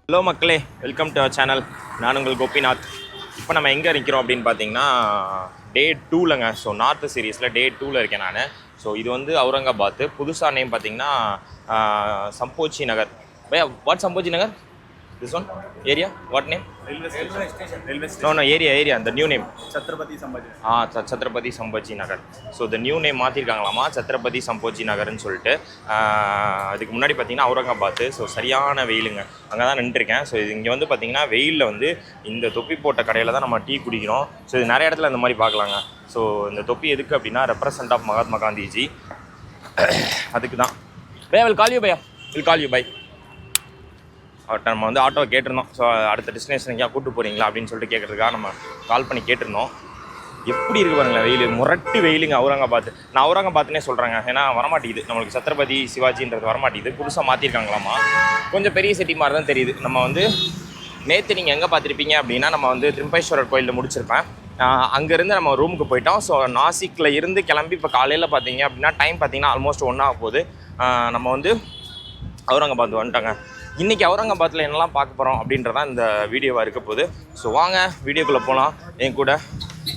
Hello மக்களே, welcome to our channel. நான் உங்கள் கோபிநாத். இப்போ நம்ம எங்கே இருக்கிறோம் அப்படின்னு பார்த்தீங்கன்னா டே 2லங்க. ஸோ நார்த்து சீரீஸில் டே 2ல் இருக்கேன் நான். ஸோ இது வந்து அவுரங்காபாத். புதுசாக நேம் பார்த்தீங்கன்னா Sambhaji Nagar. What Sambhaji Nagar? This one? Area? What name? Railway station. No, area. The new name. Chhatrapati Sambhaji. Chhatrapati Sambhaji Nagar. So the new name மாற்றிருக்காங்களாமா, சத்ரபதி சம்போஜி நகர்னு சொல்லிட்டு. அதுக்கு முன்னாடி பார்த்தீங்கன்னா அவுரங்காபாத். ஸோ சரியான வெயிலுங்க, அங்கே தான் நின்றுருக்கேன். ஸோ இது இங்கே வந்து பார்த்தீங்கன்னா வெயிலில் வந்து இந்த தொப்பி போட்ட கடையில் தான் நம்ம டீ குடிக்கிறோம். ஸோ இது நிறைய இடத்துல இந்த மாதிரி பார்க்கலாங்க. ஸோ இந்த தொப்பி எதுக்கு அப்படின்னா ரெப்ரசன்ட் ஆஃப் மகாத்மா காந்திஜி, அதுக்கு தான். Will call you bye. அவர்கிட்ட நம்ம வந்து ஆட்டோ கேட்டிருந்தோம். ஸோ அடுத்த டெஸ்டினேஷன் எங்கேயா கூப்பிட்டு போகிறீங்களா அப்படின்னு சொல்லிட்டு கேட்குறதுக்காக நம்ம கால் பண்ணி கேட்டிருந்தோம். எப்படி இருக்குது பாருங்களேன் வெயில், முரட்டு வெயிலுங்க அவுரங்காபாத். நான் அவுரங்காபாத்னே சொல்கிறேங்க, ஏன்னா வரமாட்டேங்குது நம்மளுக்கு. சத்ரபதி சிவாஜின்றது வரமாட்டேங்குது. புதுசாக மாற்றிருக்காங்களாமா, கொஞ்சம் பெரிய சிட்டி மாதிரி தான் தெரியுது. நம்ம வந்து நேற்று நீங்கள் எங்கே பார்த்துருப்பீங்க அப்படின்னா நம்ம வந்து திரும்பேஸ்வரர் கோயிலில் முடிச்சிருப்பேன். அங்கேருந்து நம்ம ரூமுக்கு போயிட்டோம். ஸோ நாசிக்கில் இருந்து கிளம்பி இப்போ காலையில் பார்த்தீங்க அப்படின்னா டைம் பார்த்தீங்கன்னா ஆல்மோஸ்ட் 1 ஆக போகுது. நம்ம வந்து அவுரங்காபாத் வந்துட்டாங்க. இன்றைக்கி அவுரங்காபாத்தில் என்னெல்லாம் பார்க்க போகிறோம் அப்படின்றதான் இந்த வீடியோவாக இருக்க போகுது. ஸோ வாங்க வீடியோக்குள்ளே போகலாம். என் கூட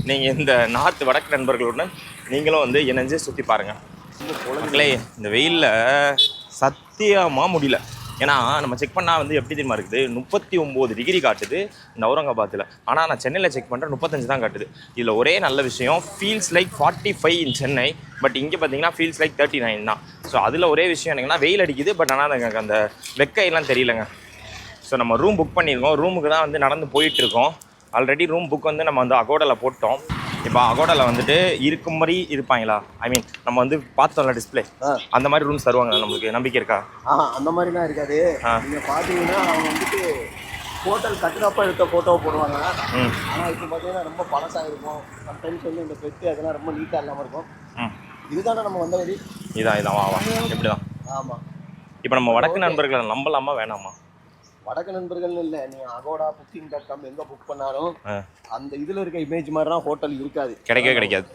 நீங்கள் இந்த வடக்கு நண்பர்களுடன் நீங்களும் வந்து இணைஞ்சு சுற்றி பாருங்கள். மக்களே, இந்த வெயிலில் சத்தியமாக முடியல. ஏன்னா நம்ம செக் பண்ணால் வந்து எப்படி தெரியுமா இருக்குது, 39 டிகிரி காட்டுது இந்த அவுரங்காபாத்தில். ஆனால் நான் சென்னையில் செக் பண்ணுறேன் 35 தான் காட்டுது. இதில் ஒரே நல்ல விஷயம், feels like 45 in Chennai, but இங்கே பார்த்தீங்கன்னா ஃபீல்ஸ் லைக் 39 தான். ஸோ அதில் ஒரே விஷயம் என்னங்கன்னா வெயில் அடிக்குது, பட் ஆனால் எனக்கு அந்த வெக்கையெல்லாம் தெரியலங்க. ஸோ நம்ம ரூம் புக் பண்ணியிருக்கோம். ரூமுக்கு தான் வந்து நடந்து போயிட்டுருக்கோம். ஆல்ரெடி ரூம் புக் வந்து நம்ம வந்து அகோடாவில் போட்டோம். இப்போ அகோடாவில் வந்துட்டு இருக்கும் மாதிரி இருப்பாங்களா, நம்ம வந்து பார்த்தோம்ல டிஸ்பிளே, அந்த மாதிரி ரூம்ஸ் தருவாங்க. நம்மளுக்கு நம்பிக்கை இருக்கா? அந்த மாதிரிலாம் இருக்காது. நீங்கள் பார்த்தீங்கன்னா அவங்க வந்துட்டு ஹோட்டல் கட்டுறப்ப எடுத்த ஃபோட்டோவை போடுவாங்க. ஆனால் இப்போ பார்த்தீங்கன்னா ரொம்ப பழசாக இருக்கும். சம்டைம்ஸ் வந்து இந்த பெட்டு அதெல்லாம் ரொம்ப நீட்டாக இல்லாமல் இருக்கும். இதுதானே நம்ம வந்த வழி. இதான் வா இப்படி தான். ஆமாம். இப்போ நம்ம வடக்கு நண்பர்களை நம்பலாமா வேணாமா? வடக்கு நண்பர்கள்னு இல்லை, நீங்கள் அகோடா booking.com எங்கே புக் பண்ணாலும் அந்த இதில் இருக்க இமேஜ் மாதிரிலாம் ஹோட்டல் இருக்காது, கிடைக்காது.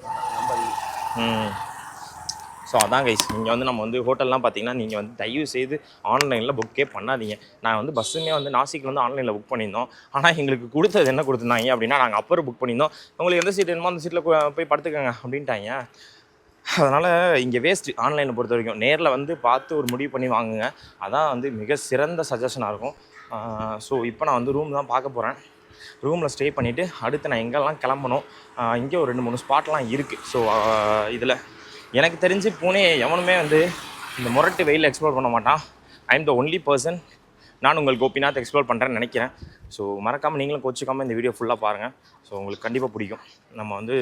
ஸோ அதான் கைஸ், நீங்கள் வந்து நம்ம வந்து ஹோட்டல்லாம் பார்த்தீங்கன்னா நீங்கள் வந்து தயவு செய்து ஆன்லைனில் புக்கே பண்ணாதீங்க. நான் வந்து பஸ்ஸுமே வந்து நாசிக்கில் வந்து ஆன்லைனில் புக் பண்ணியிருந்தோம். ஆனால் எங்களுக்கு கொடுத்தது என்ன கொடுத்துருந்தாங்க அப்படின்னா, நாங்கள் அப்பர் புக் பண்ணியிருந்தோம். உங்களுக்கு எந்த சீட் வேணுமோ அந்த சீட்டில் போய் படுத்துக்கோங்க அப்படின்ட்டாங்க. அதனால் இங்கே வேஸ்ட்டு ஆன்லைனை பொறுத்த வரைக்கும். நேரில் வந்து பார்த்து ஒரு முடிவு பண்ணி வாங்குங்க, அதான் வந்து மிக சிறந்த சஜஷனாக இருக்கும். ஸோ இப்போ நான் வந்து ரூம் தான் பார்க்க போகிறேன். ரூமில் ஸ்டே பண்ணிவிட்டு அடுத்து நான் எங்கெல்லாம் கிளம்பணும். இங்கே ஒரு 2-3 ஸ்பாட்லாம் இருக்குது. ஸோ இதில் எனக்கு தெரிஞ்சு பூனே எவனுமே வந்து இந்த முரட்டு வெயிலில் எக்ஸ்ப்ளோர் பண்ண மாட்டான். I am the only person. நான் உங்கள் கோபிநாத் எக்ஸ்ப்ளோர் பண்ணுறேன்னு நினைக்கிறேன். ஸோ மறக்காமல் நீங்களும் கோச்சிக்காமல் இந்த வீடியோ ஃபுல்லாக பாருங்கள். ஸோ உங்களுக்கு கண்டிப்பாக பிடிக்கும். நம்ம வந்து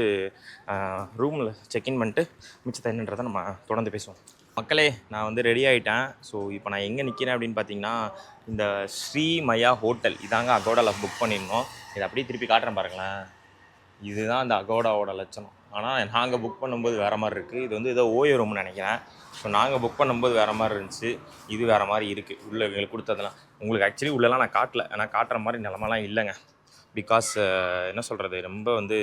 ரூமில் செக்இன் பண்ணிட்டு மிச்சத்தை என்னன்றதை நம்ம தொடர்ந்து பேசுவோம். மக்களே, நான் வந்து ரெடி ஆகிட்டேன். ஸோ இப்போ நான் எங்கே நிற்கிறேன் அப்படின்னு பார்த்தீங்கன்னா, இந்த ஸ்ரீமயா ஹோட்டல் இதாங்க அகோடாவில் புக் பண்ணியிருந்தோம். இதை அப்படியே திருப்பி காட்டுறேன் பாருங்களேன். இதுதான் இந்த அகோடாவோட லட்சணம். ஆனால் நாங்கள் புக் பண்ணும்போது வேறு மாதிரி இருக்குது. இது வந்து ஏதோ ஓயோ ரூம்னு நினைக்கிறேன். ஸோ நாங்கள் புக் பண்ணும்போது வேறு மாதிரி இருந்துச்சு, இது வேறு மாதிரி இருக்குது. உள்ளே எங்களுக்கு கொடுத்ததெல்லாம் உங்களுக்கு ஆக்சுவலி உள்ளெல்லாம் நான் காட்டல, ஏன்னா காட்டுற மாதிரி நிலமெல்லாம் இல்லைங்க. பிகாஸ் என்ன சொல்கிறது, ரொம்ப வந்து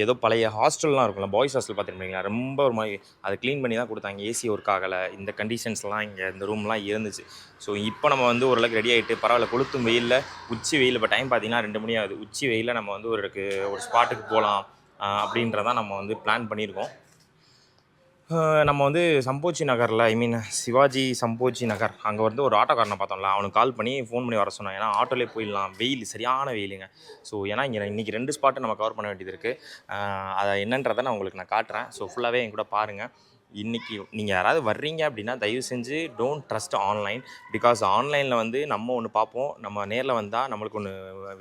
ஏதோ பழைய ஹாஸ்டல்லாம் இருக்கும்ல, பாய்ஸ் ஹாஸ்டல் பார்த்துருப்பீங்களா, ரொம்ப ஒரு மாதிரி அதை க்ளீன் பண்ணி தான் கொடுத்தாங்க. ஏசி ஒர்க் ஆகலை, இந்த கண்டிஷன்ஸ்லாம் இங்கே இந்த ரூம்லாம் இருந்துச்சு. ஸோ இப்போ நம்ம வந்து ஓரளவுக்கு ரெடி ஆகிட்டு பரவாயில்ல. கொளுத்தும் வெயிலில், உச்சி வெயில், இப்போ டைம் பார்த்தீங்கன்னா 2 மணி ஆகுது. உச்சி வெயிலில் நம்ம வந்து ஒரு ஸ்பாட்டுக்கு போகலாம் அப்படின்றதான் நம்ம வந்து பிளான் பண்ணியிருக்கோம். நம்ம வந்து சம்போச்சி நகரில் சிவாஜி சம்போச்சி நகர் அங்கே வந்து ஒரு ஆட்டோக்காரனை பார்த்தோம்ல, அவனுக்கு கால் பண்ணி ஃபோன் பண்ணி வர சொன்னான். ஏன்னா ஆட்டோலே போயிடலாம், வெயில் சரியான வெயிலுங்க. ஸோ ஏன்னா இன்றைக்கி 2 ஸ்பாட்டு நம்ம கவர் பண்ண வேண்டியது இருக்குது. அதை என்னன்றதை நான் உங்களுக்கு காட்டுறேன். ஸோ ஃபுல்லாகவே என் கூட பாருங்கள். இன்றைக்கி நீங்கள் யாராவது வர்றீங்க அப்படின்னா தயவு செஞ்சு டோன்ட் ட்ரஸ்ட் ஆன்லைன். பிகாஸ் ஆன்லைனில் வந்து நம்ம ஒன்று பார்ப்போம், நம்ம நேரில் வந்தால் நம்மளுக்கு ஒன்று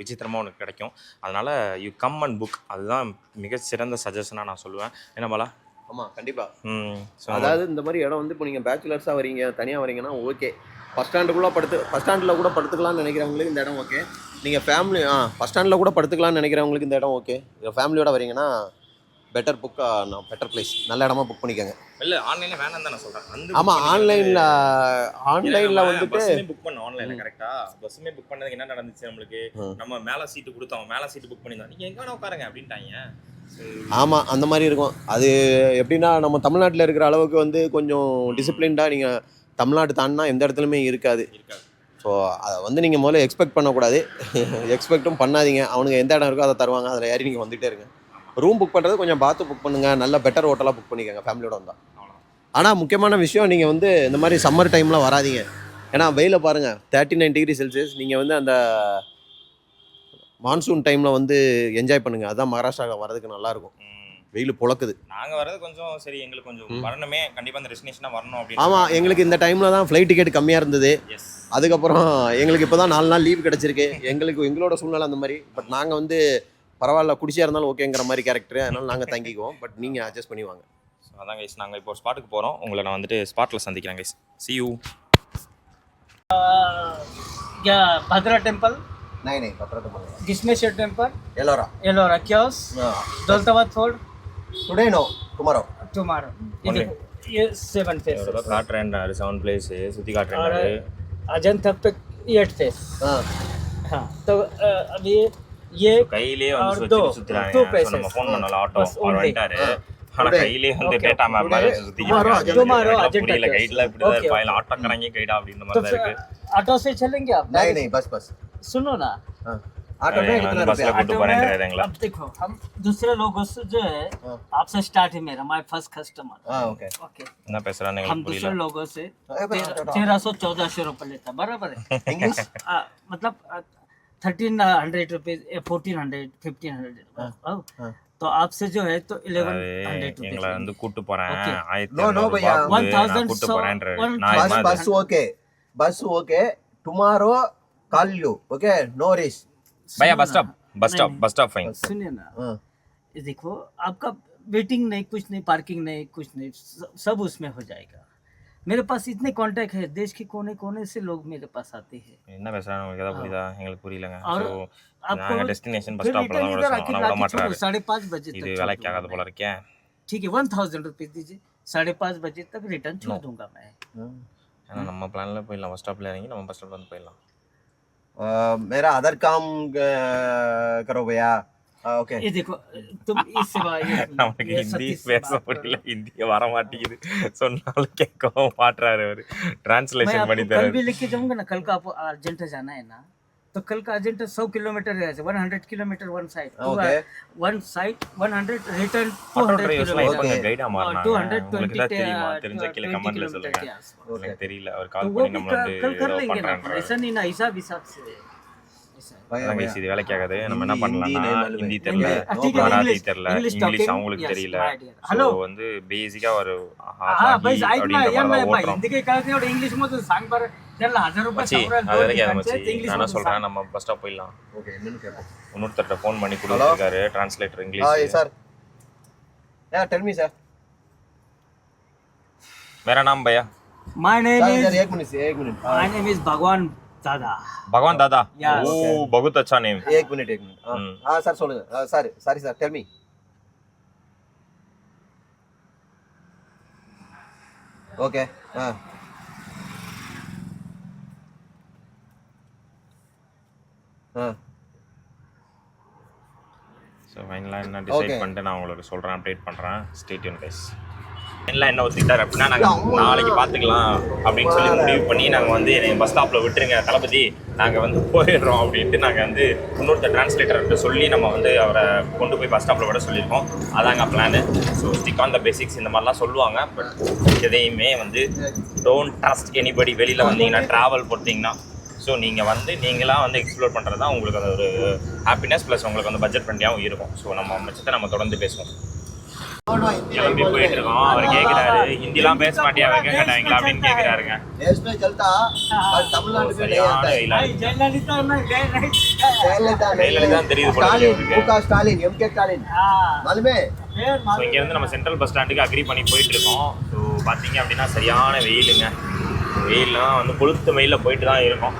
விசித்திரமாக ஒன்று கிடைக்கும். அதனால் யூ கம் அண்ட் புக், அதுதான் மிக சிறந்த சஜஷனாக நான் சொல்லுவேன். என்ன பாலா? ஆமாம், கண்டிப்பாக. அதாவது இந்த மாதிரி இடம் வந்து இப்போ நீங்கள் பேச்சுலர்ஸாக வரீங்க, தனியாக வரீங்கன்னா ஓகே. பஸ் ஸ்டாண்டில் கூட படுத்துக்கலாம்னு நினைக்கிறவங்களுக்கு இந்த இடம் ஓகே. நீங்கள் ஃபேமிலி பஸ் ஸ்டாண்டில் கூட படுத்துக்கலாம்னு நினைக்கிறவங்களுக்கு இந்த இடம் ஓகே. ஃபேமிலியோட வரீங்கன்னா பெட்டர் பிளேஸ், நல்ல இடமா புக் பண்ணிக்கோங்க. இல்லை ஆன்லைனில் வேணாம் தான் நான் சொல்கிறேன். ஆமாம், ஆன்லைனில் வந்துட்டு பஸ்ஸுமே புக் பண்ணோம் ஆன்லைனில். கரெக்டாக பஸ்ஸுமே புக் பண்ணதுக்கு என்ன நடந்துச்சு, நம்மளுக்கு நம்ம மேலே சீட்டு கொடுத்தோம், மேலே சீட்டு புக் பண்ணியிருந்தோம், நீங்கள் எங்கே வேணா உட்காருங்க அப்படின்ட்டாங்க. ஆமாம், அந்த மாதிரி இருக்கும். அது எப்படின்னா நம்ம தமிழ்நாட்டில் இருக்கிற அளவுக்கு வந்து கொஞ்சம் டிசிப்ளின்டாக நீங்கள் தமிழ்நாடு தாண்டினா எந்த இடத்துலையுமே இருக்காது. ஸோ அதை வந்து நீங்கள் முதல்ல எக்ஸ்பெக்ட் பண்ணக்கூடாது. எக்ஸ்பெக்ட்டும் பண்ணாதீங்க. அவனுங்க எந்த இடம் இருக்கோ அதை தருவாங்க, அதில் ஏறி நீங்கள் வந்துகிட்டே இருங்க. ரூம் புக் பண்ணுறது கொஞ்சம் பார்த்து புக் பண்ணுங்கள், நல்ல பெட்டர் ஹோட்டலாக புக் பண்ணிக்கோங்க ஃபேமிலியோட வந்தால். ஆனால் முக்கியமான விஷயம், நீங்கள் வந்து இந்த மாதிரி சம்மர் டைமில் வராதீங்க. ஏன்னா வெயில பாருங்கள் 39 டிகிரி செல்சியஸ். நீங்கள் வந்து அந்த மான்சூன் டைமில் வந்து என்ஜாய் பண்ணுங்கள், அதுதான் மகாராஷ்டிராவில் வரதுக்கு நல்லாயிருக்கும். வெயில் பொழக்குது. நாங்கள் வர்றது கொஞ்சம் சரி, எங்களுக்கு கொஞ்சம் வரணுமே, கண்டிப்பாக அந்த டெஸ்டினேஷனாக வரணும் அப்படின்னு. ஆமாம், எங்களுக்கு இந்த டைமில் தான் ஃப்ளைட் டிக்கெட் கம்மியாக இருந்தது. எஸ், அதுக்கப்புறம் எங்களுக்கு இப்போ தான் 4 நாள் லீவ் கிடச்சிருக்கு. எங்களோட சூழ்நிலை அந்த மாதிரி. பட் நாங்கள் வந்து பரவாயில்ல, குடிச்சியாக இருந்தாலும் ஓகேங்கிற மாதிரி கேரக்டர், அதனால் நாங்கள் தங்கிக்குவோம். பட் நீங்கள் அட்ஜஸ்ட் பண்ணி வாங்க. ஸோ அதான் கைஸ், நாங்கள் இப்போ ஸ்பாட்டுக்கு போகிறோம். உங்களை நான் வந்துட்டு ஸ்பாட்டில் சந்திக்கிறேன் guys. See you. Bhadra temple, नहीं पत्र तो Grishneshwar temple, Ellora Ellora caves, Daulatabad fort, today no tomorrow ये देखो ये 7 फेस காட்டுறேன் 7 பிளேஸ் சுற்றி காட்டுறேன். अजंता पे 8 फेस. हाँ तो अभी ये கையிலே और வந்து दो சுற்றுறாங்க. टू ஸோ फेसेस நம்ம ஃபோன் பண்ணல, ஆட்டோ बस அவர் only. வந்துட்டாரு. ஆனால் கையிலே வந்து Okay. டேட்டா மேப் மாதிரி வச்சு சுற்றிக்கிட்டு tomorrow agenda புரியல. chaos. கைடில் இப்படி தான் Okay, இருப்பாங்க, ஆட்டோக்காரங்க கைடா அப்படின்ற तो மாதிரி தான் फिर இருக்கு. ऑटो से चलेंगे आप? नहीं बस सुनो ना, ऑटो में कितना बस रुपया? கூட்டு ऑटो போறேன் में எங்களா. अब देखो हम दूसरे लोगों से जो है हाँ। आपसे स्टार्ट है मेरा my first customer. Okay okay, என்ன பேசுறான்னு हम எங்களுக்கு புரியல. दूसरे लोगों से अरे भाई, हटो। 1300-1400 रुपए लेता, बराबर है? इंग्लिश मतलब 1300 रुपीज, 1400, 1500. हाँ। तो आपसे जो है तो 1100 எங்களை रुपीज. வந்து கூட்டு போறேன். Okay. No, भैया. 1000 கூட்டு so- போறேன்றாரு. 1000 நான் இது மாதிரி बस okay tomorrow call you okay no रिस भैया बस स्टॉप फाइन. सुनिए ना, ये देखो आपका वेटिंग नहीं, कुछ नहीं, पार्किंग नहीं, कुछ नहीं, सब उसमें हो जाएगा. मेरे पास इतने कांटेक्ट है, देश के कोने कोने से लोग मेरे पास आते हैं. என்ன பேசுறாங்க உங்களுக்கு ஏதாவது புரியுதா? எங்களுக்கு புரியலங்க. और ஸோ आपको நாங்கள் டெஸ்டினேஷன் பஸ் फिर ஸ்டாப்ல रिटर्न தான் விட इधर சொன்னோம். आके ஆனால் விட लाके छोड़ो, மாட்டாரு. 5:30 बजे இது तक வேலைக்கு छोड़ ஆகாது दूंगा. போல இருக்கேன். ठीक है, 1000 रुपीज दीजिए, 5:30 बजे तक रिटर्न छोड़ दूंगा मैं. ஏன்னா நம்ம பிளான்ல போயிடலாம், பஸ் ஸ்டாப்ல இறங்கி நம்ம பஸ் ஸ்டாப்ல வந்து போயிடலாம். मेरा अदर काम करो भैया ओके ये देखो तुम इससे நமக்கு ஹிந்தி பேச முடியல, ஹிந்தியே வர மாட்டேங்குது. சொன்னாலும் கேட்கவும் மாட்டுறாரு அவரு. मैं டிரான்ஸ்லேஷன் आपको பண்ணி कल தராரு. भी लेके जाऊंगा ना, कल का आपको अर्जेंट जाना है ना, तो कल का अर्जेंट 100 किलोमीटर है, 100 kilometre one side, Okay. One side 100 return auto 200 டிரைவர்ஸ்லாம் किलोमीटर. எப்பங்க கைடா மாறினாங்க? 220 உங்களுக்கு ஏதாவது தெரியுமா? தெரிஞ்சா கீழே 20 கமெண்ட்ல किलोमीटर சொல்லுங்க. के आसपास. எனக்கு தெரியல. அவர் तो கால் वो பண்ணி भी நம்மள வந்து कल कर ஏதோ लेंगे ना, பண்றான்றாரு. ऐसा नहीं ना, हिसाब से ऐसा है. भैया அதான் guys, இது வேலைக்கு ஆகாது. நம்ம என்ன ஹிந்தி பண்ணலாம்னா, नहीं मालूम है. ஹிந்தி தெரியல, ठीक है, மராத்தி इंग्लिश தெரியல, इंग्लिश இங்கிலீஷ் टॉकिंग, அவங்களுக்கு yes, தெரியல. my dear. ஸோ हेलो, வந்து பேசிக்கா ஒரு हा बस ऐक ना, அப்படின்ற या மாதிரி नाही தான் बाई, ஓட்டுறோம். हिंदी काही कळत नाही, एवढं इंग्लिश मधून सांग बरं. त्याला 1000 रुपये மச்சி, सांगू राहिला, அது दोन வரைக்கும் அதை ठिकाणचे, மச்சி, ते इंग्लिश நான் என்ன मधून சொல்றேன், सांग. நம்ம பஸ் ஸ்டாப் போயிடலாம். ओके इन्होंने क्या இன்னொருத்தர்கிட்ட ஃபோன் பண்ணி கொடுத்துருக்காரு டிரான்ஸ்லேட்டர் हाँ ये இங்கிலீஷ். सर या टेल मी सर मेरा नाम भैया My name सर is एक मिनट My name is भगवान दादा. भगवान दादा. Yes. ओ बहुत अच्छा नेम. एक मिनट हाँ सर சொல்லுங்க sorry sir tell me okay हाँ हाँ ஸோ ஃபைனலாக என்ன டிசைட் Okay. பண்ணிட்டு நான் உங்களுக்கு சொல்கிறேன், அப்டேட் பண்ணுறேன். Stay tune guys. ஃபைனலாக என்ன ஒத்துக்கிட்டார் அப்படின்னா, நாங்கள் நாளைக்கு பார்த்துக்கலாம் அப்படின்னு சொல்லி முடிவு பண்ணி நாங்கள் வந்து என்னை பஸ் ஸ்டாப்பில் விட்டுருங்க தளபதி, நாங்கள் வந்து போயிடுறோம் அப்படின்ட்டு நாங்கள் வந்து இன்னொருத்தர் டிரான்ஸ்லேட்டர்கிட்ட சொல்லி நம்ம வந்து அவரை கொண்டு போய் பஸ் ஸ்டாப்பில் விட சொல்லியிருக்கோம். அதாங்க plan. So stick on the basics இந்த மாதிரிலாம் சொல்லுவாங்க. பட் எதையுமே வந்து டோன்ட் ட்ரஸ்ட் எனிபடி. வெளியில் வந்தீங்கன்னா ட்ராவல் போட்டிங்கன்னா ஸோ நீங்கள் வந்து நீங்களாக வந்து எக்ஸ்ப்ளோர் பண்ணுறது தான் உங்களுக்கு அது ஒரு ஹாப்பினஸ் ப்ளஸ் உங்களுக்கு வந்து பட்ஜெட் ஃப்ரெண்ட்லியாகவும் இருக்கும். ஸோ நம்ம மிச்சத்தை நம்ம தொடர்ந்து பேசுவோம். கிளம்பி போயிட்டு இருக்கோம். அவர் கேட்குறாரு, ஹிந்திலாம் பேச மாட்டியா வைக்க கேட்டாங்களா அப்படின்னு கேட்குறாருங்க. देश में चलता पर तमिलनाडु में नहीं आता है भाई जयललिता में गए नहीं. ஜெயலலிதா தெரியுது போல स्टालिन இருக்கு. मुका स्टालिन एमके स्टालिन हाँ, मालूम है फिर ஸோ இங்கேருந்து நம்ம சென்ட்ரல் பஸ் ஸ்டாண்டுக்கு அக்ரி பண்ணி போயிட்டு இருக்கோம். ஸோ பார்த்தீங்க அப்படின்னா சரியான வெயிலுங்க. வெயில்லாம் வந்து கொளுத்து வெயிலில் போயிட்டு தான் இருக்கோம்.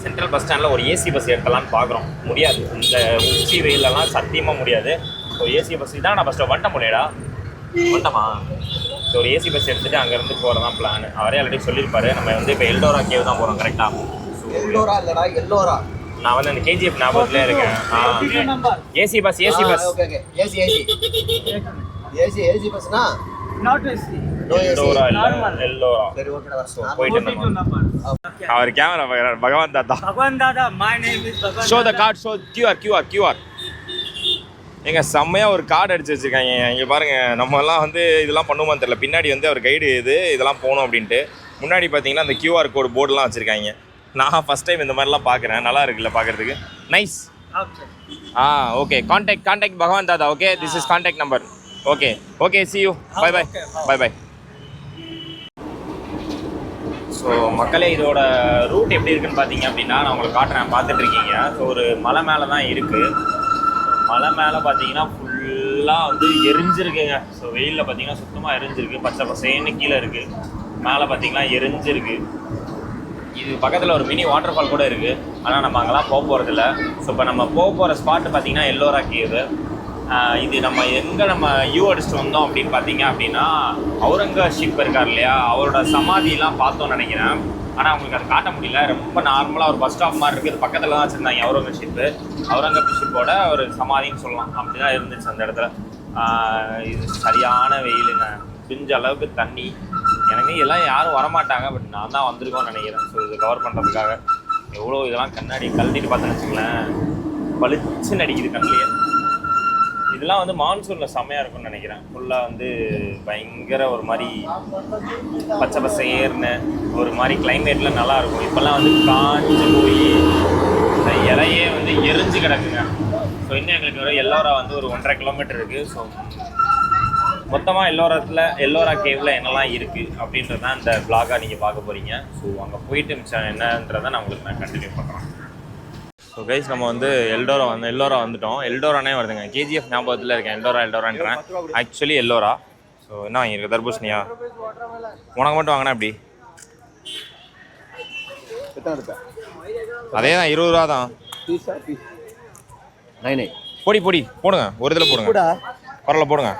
சென்ட்ரல் பஸ் ஸ்டாண்டில் ஒரு ஏசி பஸ் எடுக்கலான்னு பார்க்குறோம். முடியாது, இந்த உச்சி வெயிலெல்லாம் சத்தியமாக முடியாது. ஸோ ஏசி பஸ் தான் நான் ஃபஸ்ட்டு வந்துட்ட முடியடா வந்துட்டமா. ஸோ ஒரு ஏசி பஸ் எடுத்துகிட்டு அங்கேருந்து போகிறதான் பிளான். அவரே ஆல்ரெடி சொல்லியிருப்பாரு. நம்ம வந்து இப்போ எல்டோரா கேவ் தான் போகிறோம் கரெக்டாக. ஸோ एल्डोरा இல்லடா எல்லோரா நான் வந்து அந்த கேஜிஎஃப் ஞாபகத்தில் இருக்கேன். Number AC bus okay okay AC AC AC AC bus ना नॉट एसी எல்லோரா இல்லை Normal. எல்லோரா. சரி ஓகேடா போயிட்டு 42 நம்ம number. அவர் கேமரா பார்க்குறாரு. பகவான் தாத்தா. Bhagwan Dada, my name is Bhagwan show the Dada. Card, show QR. எங்க செம்மையா ஒரு கார்டு அடிச்சு வச்சிருக்காங்க. இங்க பாருங்க, நம்ம எல்லாம் வந்து இதெல்லாம் பண்ணுவோமான்னு தெரியல. பின்னாடி வந்து அவர் கைடு இதெல்லாம் போகணும் அப்படின்ட்டு. முன்னாடி பார்த்தீங்கன்னா அந்த QR கோடு போர்டுலாம் வச்சிருக்காங்க. நான் ஃபர்ஸ்ட் டைம் இந்த மாதிரிலாம் பார்க்குறேன். நல்லா இருக்குல்ல பார்க்கறதுக்கு. Nice. Okay. Okay. Contact Bhagwan Dada. Okay, this is contact number. Okay see you. Bye. So மக்களே, இதோட ரூட் எப்படி இருக்குன்னு பார்த்தீங்க அப்படின்னா, நான் உங்களுக்கு காட்டுறேன், பார்த்துட்டு இருக்கீங்க. ஸோ ஒரு மலை மேலே தான் இருக்குது. மலை மேலே பார்த்தீங்கன்னா ஃபுல்லாக வந்து எரிஞ்சிருக்குங்க. ஸோ வெயிலில் பார்த்தீங்கன்னா சுத்தமாக எரிஞ்சிருக்கு. பச்சை பசேன்னு கீழே இருக்குது. மேலே பார்த்தீங்கன்னா எரிஞ்சிருக்கு. இது பக்கத்தில் ஒரு மினி வாட்டர் ஃபால் கூட இருக்குது. ஆனால் நம்ம அங்கெல்லாம் போக போகிறதில்ல. ஸோ இப்போ நம்ம போக போகிற ஸ்பாட்டு பார்த்தீங்கன்னா எல்லோரா கேவு. இது நம்ம எங்கே நம்ம அடிச்சுட்டு வந்தோம் அப்படின்னு பார்த்தீங்க அப்படின்னா, அவுரங்கசீப் இருக்கார் இல்லையா, அவரோட சமாதியெலாம் பார்த்தோன்னு நினைக்கிறேன். ஆனால் அவங்களுக்கு அதை காட்ட முடியல. ரொம்ப நார்மலாக ஒரு பஸ் ஸ்டாப் மாதிரி இருக்குது. பக்கத்தில் தான் வச்சுருந்தாங்க அவுரங்கசீப்போட ஒரு சமாதின்னு சொல்லலாம். அப்படி தான் இருந்துச்சு அந்த இடத்துல. இது சரியான வெயிலுங்க. பிஞ்ச அளவுக்கு தண்ணி. எனக்கு எல்லாம் யாரும் வரமாட்டாங்க, பட் நான் தான் வந்திருக்கோன்னு நினைக்கிறேன். ஸோ இது கவர் பண்ணுறதுக்காக எவ்வளோ இதெல்லாம் கண்ணாடி கழட்டிட்டு பார்த்தேன்னு வச்சுங்களேன், பளிச்சுன்னு அடிக்குது கண்ணிலேயே. இதெல்லாம் வந்து மான்சூனில் செம்மையாக இருக்கும்னு நினைக்கிறேன். ஃபுல்லாக வந்து பயங்கர ஒரு மாதிரி பச்சை பசேர்னு ஒரு மாதிரி கிளைமேட்டில் நல்லாயிருக்கும். இப்போல்லாம் வந்து காஞ்சு போய் இந்த இலையே வந்து எரிஞ்சு கிடக்குங்க. ஸோ இன்னும் எங்களுக்கு ஒரு எல்லோரா வந்து ஒரு 1.5 கிலோமீட்டர் இருக்குது. ஸோ மொத்தமாக எல்லோரா கேவில் என்னெல்லாம் இருக்குது அப்படின்றது தான் இந்த vlog-ஆ நீங்கள் பார்க்க போகிறீங்க. ஸோ அங்கே போயிட்டு மிச்சம் என்னன்றதை நான் உங்களுக்கு கண்டினியூ பண்ணுறேன். ஸோ கைஸ், நம்ம வந்து எல்லோரா வந்துட்டோம். எல்டோரானே வருதுங்க. KGF ஞாபகத்தில் இருக்கேன். எல்டோரான்றேன். ஆக்சுவலி எல்லோரா. ஸோ என்ன வாங்கியிருக்கு? தர்பூசணியா? உனக்கு மட்டும் வாங்கினா எப்படி? அதே தான், 20 ரூபா தான். பொடி போடுங்க. ஒரு இதில் போடுங்க. பரவாயில்ல, போடுங்க.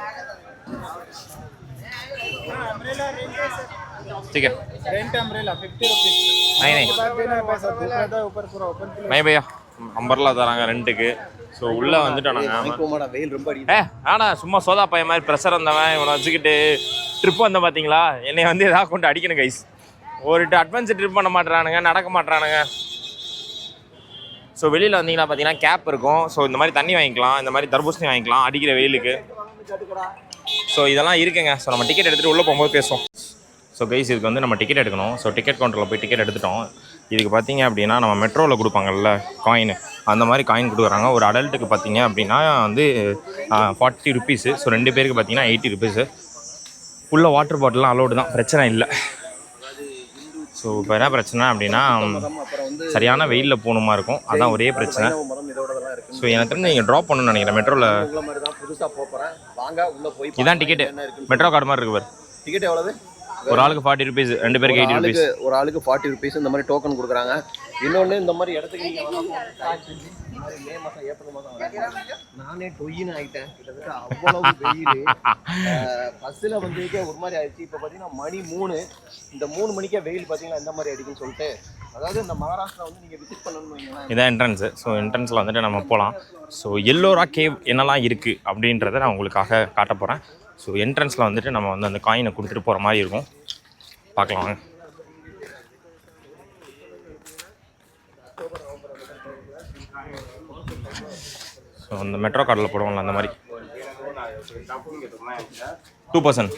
ठीक है, रेंट अम्ब्रेला 50 रुपीस. नहीं पैसा दूसरा था ऊपर पूरा ओपन किया. नहीं भैया, அம்பர்லா தராங்க ரெண்டுக்கு. ஸோ உள்ளே வந்துட்டோம் நாங்கள். வெயில் ரொம்ப அடிக்குது. ஆனால் சும்மா சோதா பையன் மாதிரி ப்ரெஷர் வந்தவன் இவனை வச்சுக்கிட்டு ட்ரிப் வந்தேன் பார்த்தீங்களா, என்னை வந்து எதாவது கொண்டு அடிக்கணும் கைஸ். ஒரு அட்வென்ச்சர் ட்ரிப் பண்ண மாட்டேறானுங்க, நடக்க மாட்டேறானுங்க. ஸோ வெளியில் வந்தீங்கன்னா பார்த்தீங்கன்னா கேப் இருக்கும். ஸோ இந்த மாதிரி தண்ணி வாங்கிக்கலாம், இந்த மாதிரி தர்பூசணி வாங்கிக்கலாம் அடிக்கிற வெயிலுக்கு. ஸோ இதெல்லாம் இருக்குங்க. ஸோ நம்ம டிக்கெட் எடுத்துகிட்டு உள்ளே போகும்போது பேசுவோம். ஸோ கைஸ், இதுக்கு வந்து நம்ம டிக்கெட் எடுக்கணும். ஸோ டிக்கெட் கவுண்டரில் போய் டிக்கெட் எடுத்துட்டோம். இதுக்கு பார்த்தீங்க அப்படின்னா நம்ம மெட்ரோவில் கொடுப்பாங்கல்ல காயின், அந்த மாதிரி காயின் கொடுக்குறாங்க. ஒரு அடல்ட்டுக்கு பார்த்தீங்க அப்படின்னா வந்து 40 ருபீஸு. ஸோ 2 பேருக்கு பார்த்தீங்கன்னா 80 ருபீஸு. உள்ள வாட்டர் பாட்டிலாம் அலோடு தான், பிரச்சனை இல்லை. ஸோ இப்போ என்ன பிரச்சனை அப்படின்னா, சரியான வெயிலில் போகணுமா இருக்கும், அதான் ஒரே பிரச்சனை. ஸோ எனக்கு தெரிஞ்சு நீங்கள் ட்ராப் பண்ணணும்னு நினைக்கிறேன் மெட்ரோவில். இதான் டிக்கெட்டு, மெட்ரோ கார்டு மாதிரி இருக்கு பாரு. டிக்கெட் எவ்வளவு? ஒரு ஆளுக்கு 40 ருபீஸ், 2 பேருக்கு 80 ருபீஸ். ஒரு ஆளுக்கு 40 ருபீஸ் இந்த மாதிரி டோக்கன் கொடுக்குறாங்க. இன்னொன்று, இந்த மாதிரி இடத்துக்கு நீங்கள் மே மாதம் ஏப்ரல் மாதம் நானே டொய்யின்னு ஆகிட்டேன். கிட்டத்தட்ட அவ்வளவு வெயில். பஸ்ஸில் வந்து ஒரு மாதிரி ஆயிடுச்சு. இப்போ பார்த்தீங்கன்னா மணி 3. இந்த 3 மணிக்கே வெயில் பார்த்தீங்கன்னா இந்த மாதிரி அடிக்குன்னு சொல்லிட்டு, அதாவது இந்த மகாராஷ்டிரா வந்து நீங்கள் விசிட் பண்ணணும்னு இதான் என்ட்ரன்ஸு. ஸோ என்ட்ரன்ஸில் வந்துட்டு நம்ம போகலாம். ஸோ எல்லோரா கேவ் என்னெல்லாம் இருக்குது அப்படின்றத நான் உங்களுக்காக காட்ட போகிறேன். ஸோ என்ட்ரன்ஸில் வந்துட்டு நம்ம வந்து அந்த காயினை கொடுத்துட்டு போகிற மாதிரி இருக்கும். பார்க்கலாம் வாங்க. ஸோ அந்த மெட்ரோ கார்டில் போடுவோம்ல அந்த மாதிரி 2%.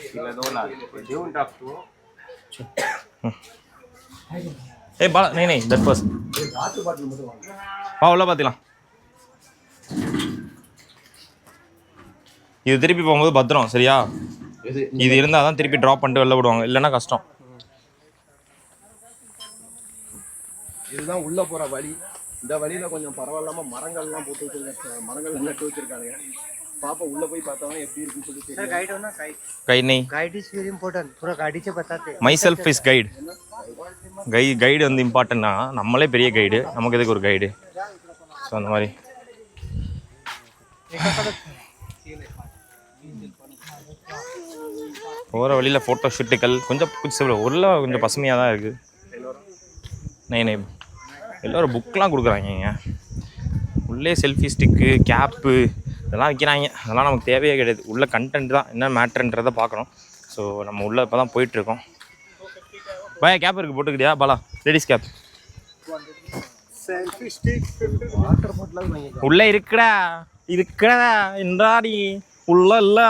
ஏ பாலா, நை தட் பர்சன் உள்ள பார்த்துக்கலாம். இது திருப்பி போகும்போது பத்திரம், சரியா? இது இருந்தால் தான் திருப்பி ட்ராப் பண்ணிட்டு வெளில விடுவாங்க, இல்லைன்னா கஷ்டம். இதுதான் உள்ளே போகிற வழி. இந்த வழியில் கொஞ்சம் பரவாயில்லாமல் மரங்கள்லாம் போட்டு வச்சுருக்காங்க, மரங்கள் நட்டு வச்சுருக்காங்க. பாப்பா உள்ளே போய் பார்த்தா எப்படி இருக்குன்னு சொல்லி. गाइड हो ना, गाइड नहीं, गाइड इज वेरी इंपॉर्टेंट. पूरा गाड़ी से बताते हैं. My self is guide. Guide வந்து இம்பார்ட்டன்ட்னா, நம்மளே பெரிய கைடு, நமக்கு எதுக்கு ஒரு கைடு? ஸோ அந்த மாதிரி போகிற வழியில் ஃபோட்டோ ஷூட்டுகள் கொஞ்சம் கொஞ்சம் பசுமையாக தான் இருக்குது. நை எல்லோரும் புக்கெலாம் கொடுக்குறாங்க. உள்ளே செல்ஃபி ஸ்டிக்கு, கேப்பு இதெல்லாம் விற்கிறாங்க. அதெல்லாம் நமக்கு தேவையே கிடையாது. உள்ள கண்டென்ட் தான் என்ன மேட்ருன்றதை பார்க்கணும். ஸோ நம்ம உள்ளே இப்போ தான் போயிட்டுருக்கோம். பாயா கேப் இருக்குது போட்டுக்கிட்டியா பாலா? லேடிஸ் கேப் உள்ளே இருக்குடா இன்றாடி உள்ள இல்லை.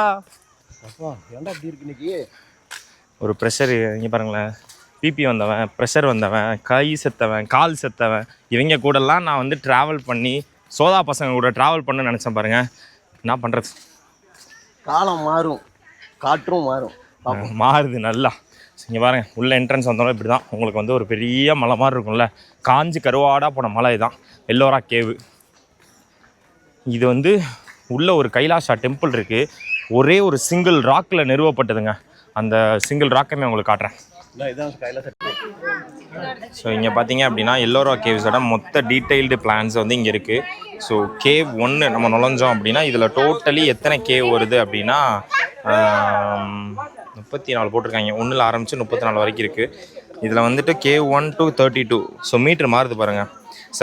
ஏன்டா அப்படி இருக்கு இன்னைக்கு? ஒரு ப்ரெஷர் இங்கே பாருங்களேன், பிபி வந்தவன், ப்ரெஷர் வந்தவன், கை செத்தவன், கால் செத்தவன், இவங்க கூடலாம் நான் வந்து ட்ராவல் பண்ணி சோதா பசங்க கூட ட்ராவல் பண்ண நினச்சேன் பாருங்கள். என்ன பண்ணுறது, காலம் மாறும், காற்றும் மாறும், மாறுது நல்லா. இங்கே பாருங்கள், உள்ள என்ட்ரன்ஸ் வந்தாலும் இப்படி தான். உங்களுக்கு வந்து ஒரு பெரிய மலை மாதிரி இருக்கும்ல, காஞ்சி கருவாடாக போன மலை தான் எல்லோரா கேவு. இது வந்து உள்ள ஒரு கைலாஷா டெம்பிள் இருக்குது. ஒரே ஒரு சிங்கிள் ராக்கில் நிறுவப்பட்டதுங்க. அந்த சிங்கிள் ராக்கையுமே உங்களுக்கு காட்டுறேன். ஸோ இங்கே பார்த்தீங்க அப்படின்னா எல்லோரா கேவ்ஸோட மொத்த டீட்டெயில்டு பிளான்ஸ் வந்து இங்கே இருக்குது. ஸோ கேவ் 1 நம்ம நுழைஞ்சோம் அப்படின்னா இதில் டோட்டலி எத்தனை கேவ் வருது அப்படின்னா 34 போட்டிருக்காங்க. 1ல் ஆரம்பித்து 34 வரைக்கும் இருக்குது. இதில் வந்துட்டு கேவ் 1 to 32. ஸோ மீட்ரு மாறுது பாருங்கள்.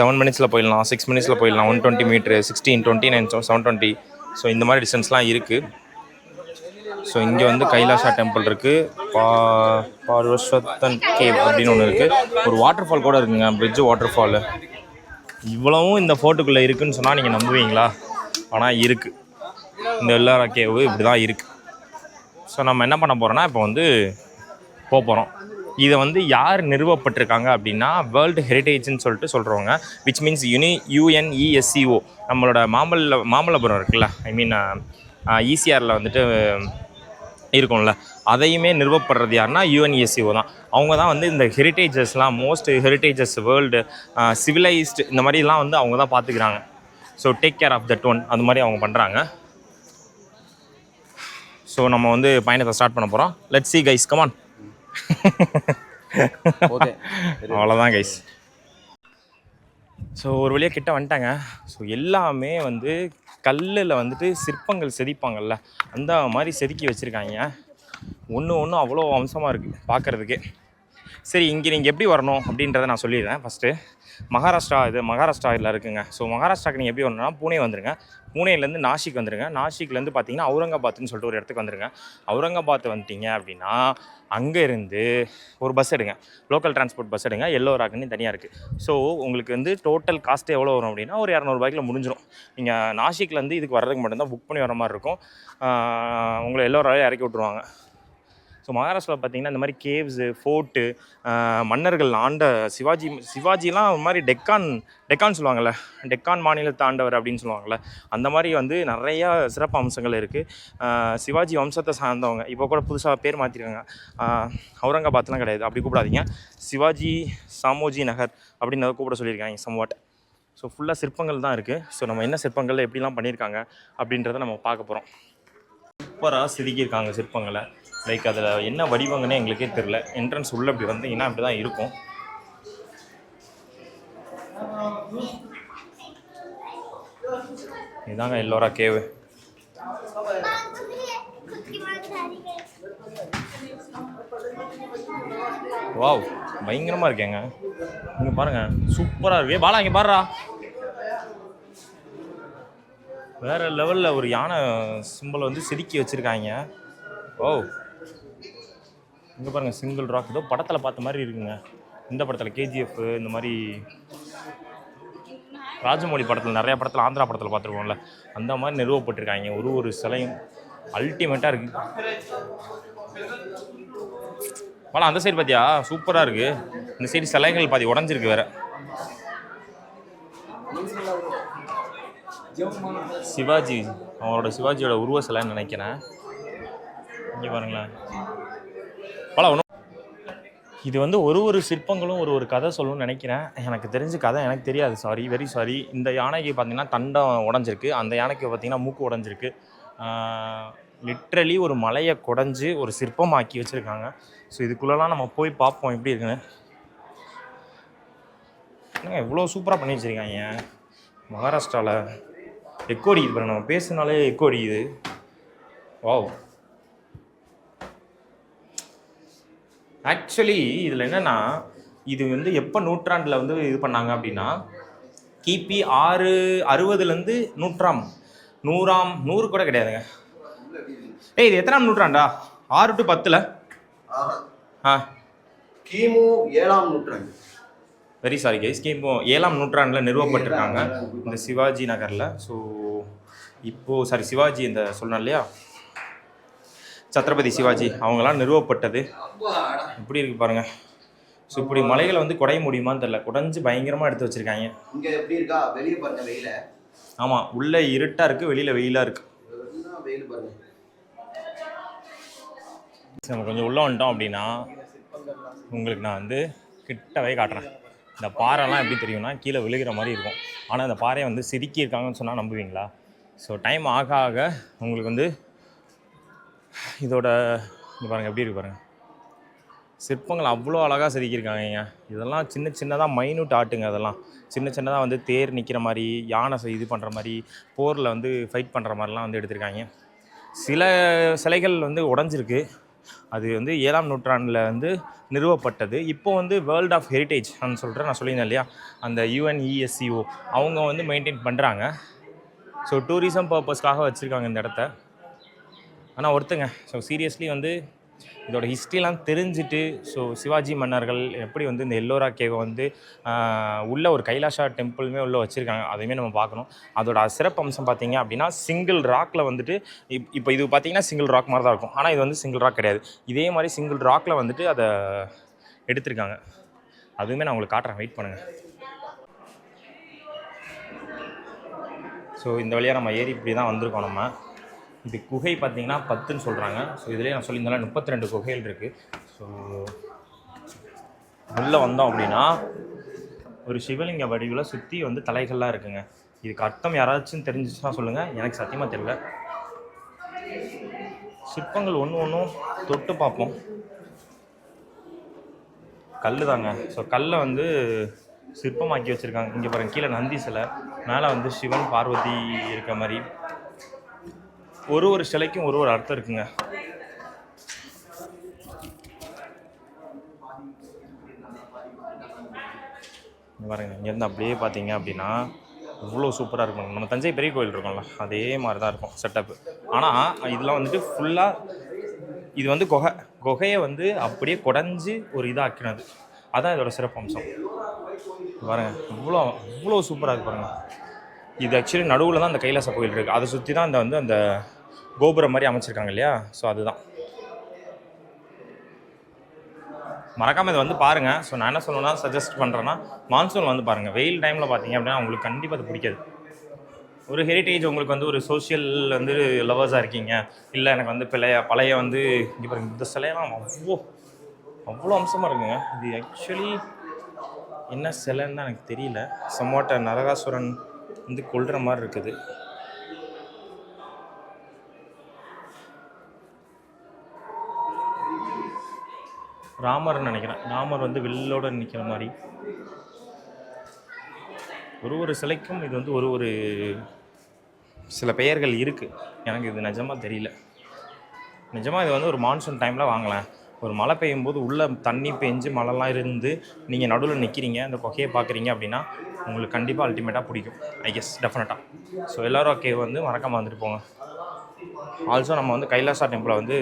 7 மினிட்ஸில் போயிடலாம், 6 மினிட்ஸில் போயிடலாம், 120 மீட்ரு, 16, 29, 720. ஸோ இந்த மாதிரி டிஸ்டன்ஸ்லாம் இருக்குது. ஸோ இங்கே வந்து கைலாஷா டெம்பிள் இருக்குது, பார்வஸ்வத்தன் கேவ் அப்படின்னு ஒன்று இருக்குது. ஒரு வாட்டர் ஃபால் கூட இருக்குங்க, பிரிட்ஜு வாட்டர் ஃபாலு. இவ்வளவும் இந்த ஃபோர்ட்டுக்குள்ளே இருக்குதுன்னு சொன்னால் நீங்கள் நம்புவீங்களா? ஆனால் இருக்குது. இந்த எல்லோரா கேவு இப்படி தான் இருக்குது. ஸோ நம்ம என்ன பண்ண போகிறோன்னா இப்போ வந்து போகிறோம். இதை வந்து யார் நிறுவப்பட்டிருக்காங்க அப்படின்னா வேர்ல்டு ஹெரிட்டேஜ்னு சொல்லிட்டு சொல்கிறவங்க, விச் மீன்ஸ் UNESCO. நம்மளோட மாமல்லபுரம் இருக்குல்ல, ஐ மீன் ஈசிஆரில் வந்துட்டு இருக்கும்ல, அதையுமே நிறுவப்படுறது யாருன்னா UNESCO தான். அவங்க தான் வந்து இந்த ஹெரிட்டேஜஸ்லாம், மோஸ்ட் ஹெரிட்டேஜஸ் வேர்ல்டு சிவிலைஸ்டு இந்த மாதிரிலாம் வந்து அவங்க தான் பார்த்துக்கிறாங்க. So take care of that one, அது மாதிரி அவங்க பண்ணுறாங்க. ஸோ நம்ம வந்து பயணத்தை ஸ்டார்ட் பண்ண போகிறோம். Let's see guys, come on. Okay, அவ்வளோதான் கைஸ். ஸோ ஒரு வழியாக கிட்ட வந்துட்டாங்க. ஸோ எல்லாமே வந்து கல்லில் வந்துட்டு சிற்பங்கள் செதுப்பாங்கள்ல, அந்த மாதிரி செதுக்கி வச்சுருக்காங்க. ஒன்று அவ்வளோ அம்சமாக இருக்குது பார்க்குறதுக்கே. சரி, இங்கே நீங்கள் எப்படி வரணும் அப்படின்றத நான் சொல்லிடுறேன். ஃபஸ்ட்டு மகாராஷ்டிராவில் இருக்குங்க. ஸோ மகாராஷ்டிராவுக்கு நீங்கள் எப்படி வரணும்னா பூனே வந்துடுங்க. பூனேலேருந்து நாசிக் வந்துடுங்க. நாசிக்லேருந்து பார்த்தீங்கன்னா அவுரங்காபாத்னு சொல்லிட்டு ஒரு இடத்துக்கு வந்துடுங்க. அவுரங்காபாத் வந்துட்டீங்க அப்படின்னா அங்கேருந்து ஒரு பஸ் எடுங்க, லோக்கல் டிரான்ஸ்போர்ட் பஸ் எடுங்க. எல்லோராக்குன்னு தனியாக இருக்குது. ஸோ உங்களுக்கு வந்து டோட்டல் காஸ்ட்டு எவ்வளோ வரும் அப்படின்னா ஒரு 200 ரூபாய்க்குள்ள முடிஞ்சிடும். நீங்கள் நாசிக்லேருந்து இதுக்கு வர்றதுக்கு மட்டும்தான் புக் பண்ணி வர மாதிரி இருக்கும். உங்களை எல்லோராலையும் இறக்கி விட்ருவாங்க. ஸோ மகாராஷ்டிராவில் பார்த்திங்கன்னா இந்த மாதிரி கேவ்ஸு, ஃபோர்ட்டு, மன்னர்கள் ஆண்ட சிவாஜிலாம் ஒரு மாதிரி டெக்கான் சொல்லுவாங்கள்ல, டெக்கான் மாநிலத்தை ஆண்டவர் அப்படின்னு சொல்லுவாங்கள்ல, அந்த மாதிரி வந்து நிறையா சிறப்பு அம்சங்கள் இருக்குது. சிவாஜி வம்சத்தை சார்ந்தவங்க இப்போ கூட புதுசாக பேர் மாற்றிருக்காங்க. அவுரங்காபாத்லாம் கிடையாது, அப்படி கூப்பிடாதீங்க. சிவாஜி சாமோஜி நகர் அப்படின்னு அதை கூப்பிட சொல்லியிருக்காங்க சம்வாட். ஸோ ஃபுல்லாக சிற்பங்கள் தான் இருக்குது. ஸோ நம்ம என்ன சிற்பங்கள் எப்படிலாம் பண்ணியிருக்காங்க அப்படின்றத நம்ம பார்க்க போகிறோம். சூப்பராக செதுக்கியிருக்காங்க சிற்பங்களை. லைக் அதில் என்ன வடிவங்கன்னே எங்களுக்கே தெரில. என்ட்ரன்ஸ் உள்ளே இப்படி வந்தீங்கன்னா அப்படி தான் இருக்கும். இதுதாங்க எல்லோரா கேவு. வாவ், பயங்கரமாக இருக்கேங்க. இங்கே பாருங்கள், சூப்பராக இருக்கு. பாலா இங்கே பாருடா, வேறு லெவலில் ஒரு யானை சிம்பிளை வந்து செதுக்கி வச்சுருக்காங்க. ஓ, இங்கே பாருங்கள், சிங்கிள் ராக். ஏதோ படத்தில் பார்த்த மாதிரி இருக்குங்க. இந்த படத்தில் KGF, இந்த மாதிரி ராஜமௌழி படத்தில், நிறையா படத்தில், ஆந்திரா படத்தில் பார்த்துருக்கோம்ல, அந்த மாதிரி நிறுவப்பட்டிருக்காங்க. ஒரு சிலையும் அல்டிமேட்டாக இருக்குது. ஆனால் அந்த சைடு பார்த்தியா சூப்பராக இருக்குது. இந்த சைடு சிலைகள் பாதி உடஞ்சிருக்கு வேறு. சிவாஜி, சிவாஜியோட உருவ சிலைன்னு நினைக்கிறேன். இங்கே பாருங்களேன். பல ஒன்றும் இது வந்து ஒரு சிற்பங்களும் ஒரு கதை சொல்லணும்னு நினைக்கிறேன். எனக்கு தெரிஞ்ச கதை எனக்கு தெரியாது, சாரி, வெரி சாரி. இந்த யானைக்கு பார்த்தீங்கன்னா தண்டம் உடஞ்சிருக்கு, அந்த யானைக்கு பார்த்தீங்கன்னா மூக்கு உடஞ்சிருக்கு. லிட்ரலி ஒரு மலையை குடஞ்சி ஒரு சிற்பமாக்கி வச்சுருக்காங்க. ஸோ இதுக்குள்ளெலாம் நம்ம போய் பார்ப்போம் எப்படி இருக்குன்னு. என்னங்க இவ்வளோ சூப்பராக பண்ணி வச்சுருக்காங்க மகாராஷ்டிராவில். எக்கோ அடிக்குது பாருங்க, நம்ம பேசுனாலே எக்கோ அடிக்குது. வாவ். ஆக்சுவலி இதில் என்னென்னா, இது வந்து எப்போ நூற்றாண்டில் வந்து இது பண்ணாங்க அப்படின்னா கிபி 660 100 கூட கிடையாதுங்க. இது எத்தனாம் நூற்றாண்டா? 6 to 10ல ஆ கிமு 7ஆம் நூற்றாண்டு. வெரி சாரி கைஸ், இப்போ 7ஆம் நூற்றாண்டில் நிறுவப்பட்டிருக்காங்க இந்த சிவாஜி நகரில். ஸோ இப்போது சாரி சிவாஜி இந்த சொன்னேன் இல்லையா, சத்ரபதி சிவாஜி அவங்களாம் நிறுவப்பட்டது. எப்படி இருக்குது பாருங்கள். ஸோ இப்படி மலைகளை வந்து குடைய முடியுமான்னு தெரியல, குடைஞ்சு பயங்கரமாக எடுத்து வச்சுருக்காங்க. இங்கே எப்படி இருக்கா, வெளியே பாருங்க வெயில. ஆமாம், உள்ளே இருட்டாக இருக்குது, வெளியில் வெயிலாக இருக்குது. வெயில் பாருங்க. நம்ம கொஞ்சம் உள்ளே வந்துட்டோம் அப்படின்னா உங்களுக்கு நான் வந்து கிட்டவே காட்டுறேன். இந்த பாறைலாம் எப்படி தெரியும்னா கீழே விழுகிற மாதிரி இருக்கும். ஆனால் இந்த பாறையை வந்து செதுக்கியிருக்காங்கன்னு சொன்னால் நம்புவீங்களா? ஸோ டைம் ஆக ஆக உங்களுக்கு வந்து இதோட இது பாருங்கள் எப்படி இருக்கு பாருங்கள். சிற்பங்கள் அவ்வளோ அழகாக செதுக்கியிருக்காங்க. இதெல்லாம் சின்ன சின்னதாக மைனூட் ஆட்டுங்க. அதெல்லாம் சின்ன சின்னதாக வந்து தேர் நிற்கிற மாதிரி, யானை இது பண்ணுற மாதிரி, போரில் வந்து ஃபைட் பண்ணுற மாதிரிலாம் வந்து எடுத்திருக்காங்க. சில சிலைகள் வந்து உடஞ்சிருக்கு. அது வந்து 7ஆம் நூற்றாண்டில் வந்து நிறுவப்பட்டது. இப்போது வந்து வேர்ல்ட் ஆஃப் ஹெரிட்டேஜ் அப்படின்னு சொல்கிறேன் நான் சொல்லியிருந்தேன் இல்லையா, அந்த UNESCO அவங்க வந்து மெயின்டைன் பண்ணுறாங்க. ஸோ டூரிசம் பர்பஸ்க்காக வச்சுருக்காங்க இந்த இடத்த. ஆனால் ஒருத்தங்க ஸோ சீரியஸ்லி வந்து இதோட ஹிஸ்ட்ரிலாம் தெரிஞ்சுட்டு, ஸோ சிவாஜி மன்னர்கள் எப்படி வந்து இந்த எல்லோரா கேவை வந்து உள்ள ஒரு கைலாஷா டெம்பிளுமே உள்ளே வச்சுருக்காங்க, அதையுமே நம்ம பார்க்கணும். அதோட சிறப்பு அம்சம் பார்த்தீங்க அப்படின்னா சிங்கிள் ராக்கில் வந்துட்டு இப்போ இது பார்த்தீங்கன்னா சிங்கிள் ராக் மாதிரி தான் இருக்கும். ஆனால் இது வந்து சிங்கிள் ராக் கிடையாது. இதே மாதிரி சிங்கிள் ராக்கில் வந்துட்டு அதை எடுத்திருக்காங்க. அதுவுமே நான் உங்களுக்கு காட்டுறேன், வெயிட் பண்ணுங்கள். ஸோ இந்த வழியாக நம்ம ஏறி இப்படி தான் வந்திருக்கோம். நம்ம இது குகை பார்த்திங்கன்னா 10ன்னு சொல்கிறாங்க. ஸோ இதிலே நான் சொல்லியிருந்தாலும் 32 குகைகள் இருக்குது. ஸோ உள்ளே வந்தோம் அப்படின்னா ஒரு சிவலிங்க வடிவில் சுற்றி வந்து தலைகள்லாம் இருக்குங்க. இதுக்கு அர்த்தம் யாராச்சும் தெரிஞ்சிச்சுன்னா சொல்லுங்கள், எனக்கு சத்தியமாக தெரியல. சிற்பங்கள் ஒன்றும் தொட்டு பார்ப்போம். கல் தாங்க. ஸோ கல்லை வந்து சிற்பமாக்கி வச்சுருக்காங்க. இங்கே பாருங்கள், கீழே நந்தி சிலை, மேலே வந்து சிவன் பார்வதி இருக்க மாதிரி. ஒரு சிலைக்கும் ஒரு அர்த்தம் இருக்குங்க. பாருங்க, இங்கேருந்து அப்படியே பார்த்தீங்க அப்படின்னா இவ்வளோ சூப்பராக இருக்கும். நம்ம தஞ்சை பெரிய கோயில் இருக்கோம்ல, அதே மாதிரி தான் இருக்கும் செட்டப்பு. ஆனால் இதெல்லாம் வந்துட்டு ஃபுல்லாக இது வந்து குகையை வந்து அப்படியே குடஞ்சி ஒரு இதாக்கினது. அதான் இதோட சிறப்பம்சம். பாருங்கள், இவ்வளோ சூப்பராக இருக்கு பாருங்கள். இது ஆக்சுவலி நடுவில் தான் அந்த கைலாச கோயில் இருக்குது. அதை சுற்றி தான் அந்த கோபுரம் மாதிரி அமைச்சிருக்காங்க இல்லையா. ஸோ அதுதான், மறக்காமல் இதை வந்து பாருங்கள். ஸோ நான் என்ன சொல்லணும்னா சஜஸ்ட் பண்ணுறேன்னா மான்சூன் வந்து பாருங்கள். வெயில் டைமில் பார்த்தீங்க அப்படின்னா உங்களுக்கு கண்டிப்பாக அது பிடிக்காது. ஒரு ஹெரிட்டேஜ் உங்களுக்கு வந்து ஒரு சோஷியல் வந்து லவர்ஸாக இருக்கீங்க, இல்லை எனக்கு வந்து பழைய வந்து இங்கே பாருங்கள், இந்த சிலையெல்லாம் அவ்வளோ அம்சமாக இருக்குங்க. இது ஆக்சுவலி என்ன சிலைன்னு தான் எனக்கு தெரியல. சம்வாட்ட நரகாசுரன் வந்து கொல்ற மாதிரி இருக்குது. ராமர்னு நினைக்கிறேன். ராமர் வந்து வில்லோட நிற்கிற மாதிரி. ஒரு சிலைக்கும் இது வந்து ஒரு சில பெயர்கள் இருக்குது. எனக்கு இது நிஜமாக தெரியல. நிஜமாக இது வந்து ஒரு மான்சூன் டைமில் வாங்கலாம். ஒரு மழை பெய்யும் போது உள்ளே தண்ணி பெஞ்சு மழைலாம் இருந்து நீங்கள் நடுவில் நிற்கிறீங்க, அந்த குகையை பார்க்குறீங்க அப்படின்னா உங்களுக்கு கண்டிப்பாக அல்டிமேட்டாக பிடிக்கும். ஐ கெஸ் டெஃபினட்டாக. ஸோ எல்லோரும் கேவ் வந்து மறக்காமல் வந்துட்டு போங்க. ஆல்சோ நம்ம வந்து கைலாசா டெம்பிளை வந்து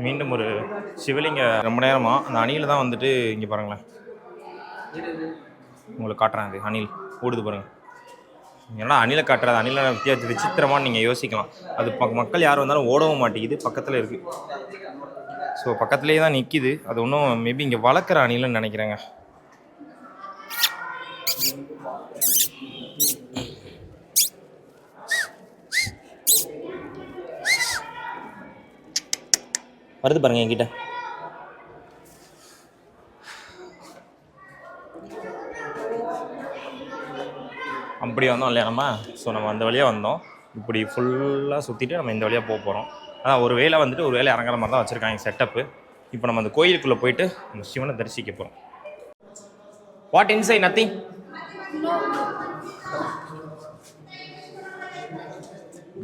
மீண்டும் ஒரு சிவலிங்க ரொம்ப நேரமாக அந்த அணியில் தான் வந்துட்டு இங்கே பாருங்களேன், உங்களுக்கு காட்டுறேன். அது அணில் ஓடுது பாருங்கள். ஏன்னா அணிலை காட்டுறது, அணிலை விசித்திரமானு நீங்கள் யோசிக்கலாம். அது மக்கள் யார் வந்தாலும் ஓடவும் மாட்டேங்குது, பக்கத்தில் இருக்குது. ஸோ பக்கத்துலேயே தான் நிற்கிது. அது ஒன்றும் மேபி இங்கே வளர்க்குற அணில்னு நினைக்கிறேங்க. வருது பாருங்க என்கிட்ட. அப்படி வந்தோம் இல்லையா நம்ம. ஸோ நம்ம அந்த வழியாக வந்தோம். இப்படி ஃபுல்லாக சுற்றிட்டு நம்ம இந்த வழியாக போக போகிறோம். அதான் ஒரு வேளை வந்துட்டு ஒரு வேளை இறங்குற மாதிரி தான் வச்சுருக்காங்க செட்டப்பு. இப்போ நம்ம அந்த கோயிலுக்குள்ளே போயிட்டு அந்த சிவனை தரிசிக்க போகிறோம். What inside? நத்திங்.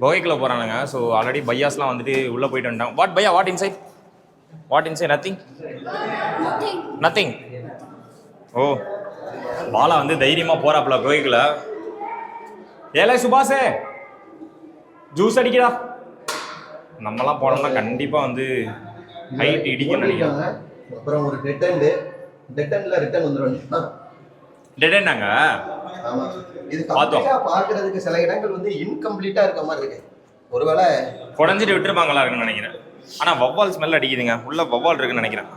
கோவைக்குள்ளே போகிறானுங்க. ஸோ ஆல்ரெடி பையாஸ்லாம் வந்துட்டு உள்ளே போயிட்டு வந்துட்டாங்க. What bhaiya? What inside? What inside? Nothing. Nothing. ஓ, பாலா வந்து தைரியமாக போகிறாப்புல கோவைக்குள்ளே. ஏலே சுபாஷே, ஜூஸ் அடிக்கிறா. நம்மலாம் போனோம்னா கண்டிப்பாக வந்து ஹைட் இடிக்கும்னு நினைக்கிறேன். அப்புறம் ஒரு டெட்டன்ல ரிட்டர்ன் வந்துடும். டெடேண்டாங்க. ஆமா, இது பார்த்தோம். பார்க்கறதுக்கு சில இடங்கள் வந்து இன்கம்ப்ளீட்டா இருக்க மாதிரி இருக்கு. ஒருவேளை குடஞ்சிட்டு விட்டுருப்பாங்களா இருக்குன்னு நினைக்கிறேன். ஆனால் வவ்வால் ஸ்மெல் அடிக்குதுங்க, உள்ள வவ்வால் இருக்குன்னு நினைக்கிறேன்.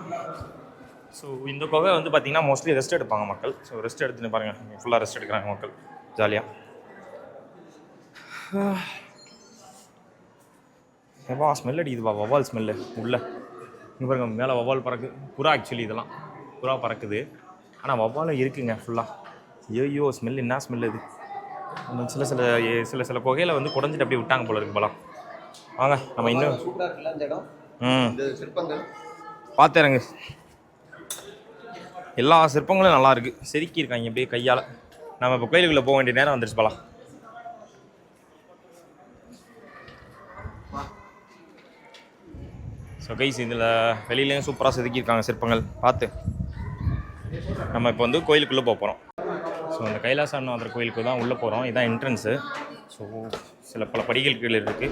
ஸோ இந்த குகை வந்து பார்த்தீங்கன்னா மோஸ்ட்லி ரெஸ்ட் எடுப்பாங்க மக்கள். ஸோ ரெஸ்ட் எடுத்துன்னு பாருங்கள், ஃபுல்லாக ரெஸ்ட் எடுக்கிறாங்க மக்கள் ஜாலியாக. எப்பா ஸ்மெல் அடிக்குதுப்பா, வவ்வால் ஸ்மெல்லு உள்ள. இங்கே பாருங்க, மேலே வவ்வால் பறக்குது. புறா ஆக்சுவலி இதெல்லாம் புறா பறக்குது. ஆனால் வவ்வாலும் இருக்குங்க ஃபுல்லாக. ஐயோ ஸ்மெல், என்ன ஸ்மெல் இது. சில குகையில் வந்து குடஞ்சிட்டு அப்படியே விட்டாங்க போல இருக்கு போலாம். வாங்க நம்ம இன்னும் சூப்பரா இருக்குல்ல இந்த இடம். இந்த சிற்பங்கள் பார்த்துறங்க. எல்லா சிற்பங்களும் நல்லா இருக்கு, செதுக்கி இருக்காங்க அப்படியே கையால். நம்ம இப்போ கோயிலுக்குள்ளே போக வேண்டிய நேரம் வந்துருச்சு போலாம். ஸோ கைஸ், இதில் வெளியிலையும் சூப்பராக செதுக்கியிருக்காங்க சிற்பங்கள் பார்த்து. நம்ம இப்போ வந்து கோயிலுக்குள்ளே போக போகிறோம். ஸோ அந்த கைலாசநாதர் கோயிலுக்கு தான் உள்ளே போகிறோம். இதுதான் என்ட்ரன்ஸு. ஸோ பல படிகள் கீழே இருக்குது.